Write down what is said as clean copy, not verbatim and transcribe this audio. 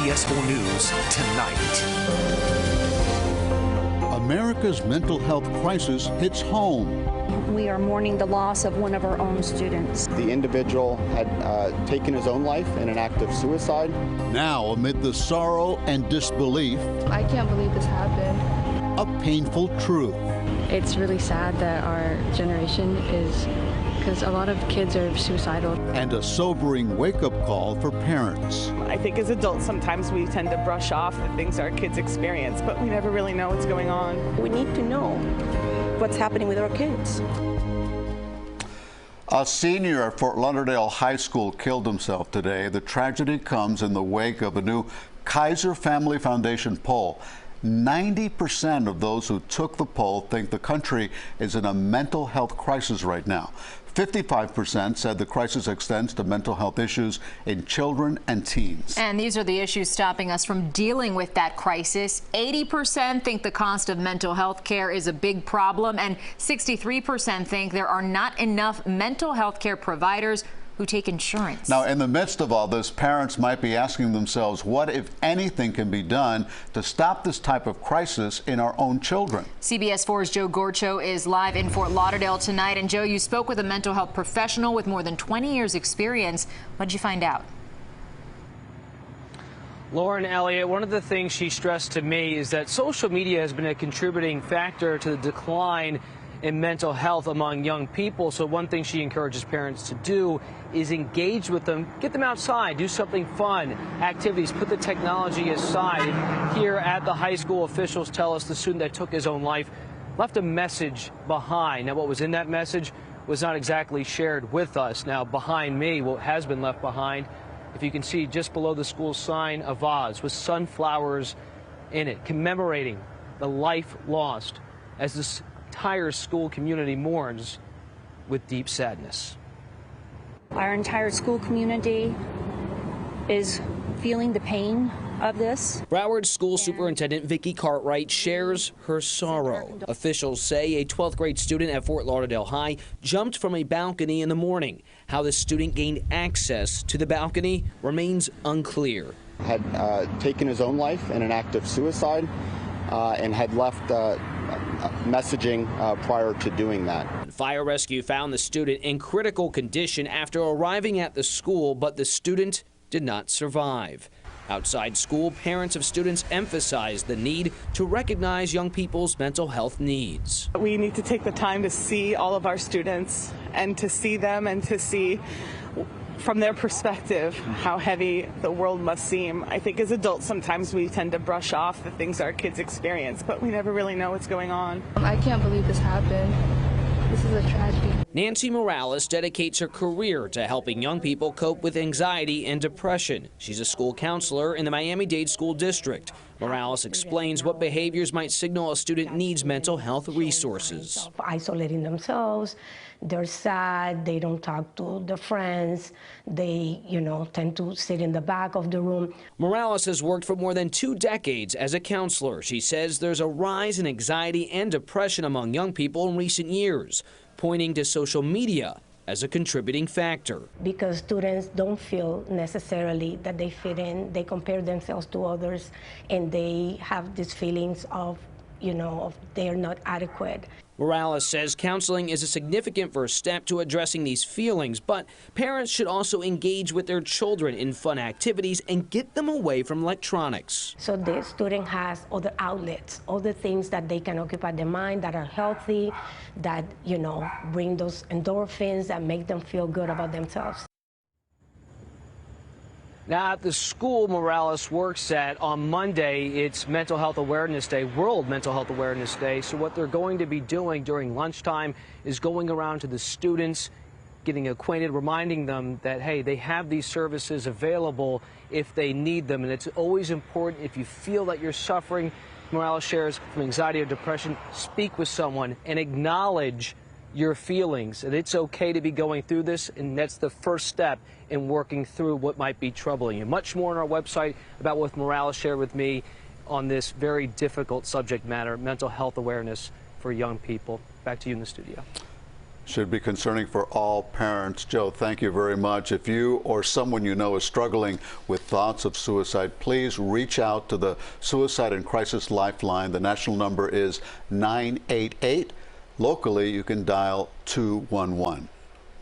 CBS 4 News Tonight. America's mental health crisis hits home. We are mourning the loss of one of our own students. The individual had taken his own life in an act of suicide. Now, amid the sorrow and disbelief, I can't believe this happened. A painful truth. It's really sad that our generation is, because a lot of kids are suicidal. And a sobering wake-up call for parents. I think as adults sometimes we tend to brush off the things our kids experience, but we never really know what's going on. We need to know what's happening with our kids. A senior at Fort Lauderdale High School killed himself today. The tragedy comes in the wake of a new Kaiser Family Foundation poll. 90% of those who took the poll think the country is in a mental health crisis right now. 55% said the crisis extends to mental health issues in children and teens. And these are the issues stopping us from dealing with that crisis. 80% think the cost of mental health care is a big problem, and 63% think there are not enough mental health care providers who take insurance. Now, in the midst of all this, parents might be asking themselves what, if anything, can be done to stop this type of crisis in our own children. CBS 4's Joe Gorcho is live in Fort Lauderdale tonight. And Joe, you spoke with a mental health professional with more than 20 years experience. What did you find out? Lauren Elliott, one of the things she stressed to me is that social media has been a contributing factor to the decline in mental health among young people. So one thing she encourages parents to do is engage with them, get them outside, do something fun, activities, put the technology aside. And here at the high school, officials tell us the student that took his own life left a message behind. Now, what was in that message was not exactly shared with us. Now, behind me, what has been left behind, if you can see just below the school sign, a vase with sunflowers in it, commemorating the life lost as this entire school community mourns with deep sadness. Our entire school community is feeling the pain of this. Broward School Superintendent Vickie Cartwright shares her sorrow. Officials say a 12th grade student at Fort Lauderdale High jumped from a balcony in the morning. How the student gained access to the balcony remains unclear. Had taken his own life in an act of suicide and had left messaging prior to doing that. Fire rescue found the student in critical condition after arriving at the school, but the student did not survive. Outside school, parents of students emphasized the need to recognize young people's mental health needs. We need to take the time to see all of our students and to see them and to see from their perspective how heavy the world must seem. I think as adults sometimes we tend to brush off the things our kids experience, but we never really know what's going on. I can't believe this happened. This is a tragedy. Nancy Morales dedicates her career to helping young people cope with anxiety and depression. She's a school counselor in the Miami-Dade School District. Morales explains what behaviors might signal a student needs mental health resources. Isolating themselves, they're sad, they don't talk to their friends, they, tend to sit in the back of the room. Morales has worked for more than 2 decades as a counselor. She says there's a rise in anxiety and depression among young people in recent years, pointing to social media as a contributing factor. Because students don't feel necessarily that they fit in, they compare themselves to others, and they have these feelings of, they're not adequate. Morales says counseling is a significant first step to addressing these feelings, but parents should also engage with their children in fun activities and get them away from electronics. So the student has other outlets, other things that they can occupy their mind that are healthy, that, bring those endorphins that make them feel good about themselves. Now, at the school Morales works at, on Monday, it's Mental Health Awareness Day, World Mental Health Awareness Day. So what they're going to be doing during lunchtime is going around to the students, getting acquainted, reminding them that, hey, they have these services available if they need them. And it's always important, if you feel that you're suffering, Morales shares, from anxiety or depression, speak with someone and acknowledge your feelings, and it's okay to be going through this, and that's the first step in working through what might be troubling you. Much more on our website about what Morales shared with me on this very difficult subject matter, mental health awareness for young people. Back to you in the studio. Should be concerning for all parents. Joe, thank you very much. If you or someone you know is struggling with thoughts of suicide, please reach out to the Suicide and Crisis Lifeline. The national number is 988. Locally, you can dial 211.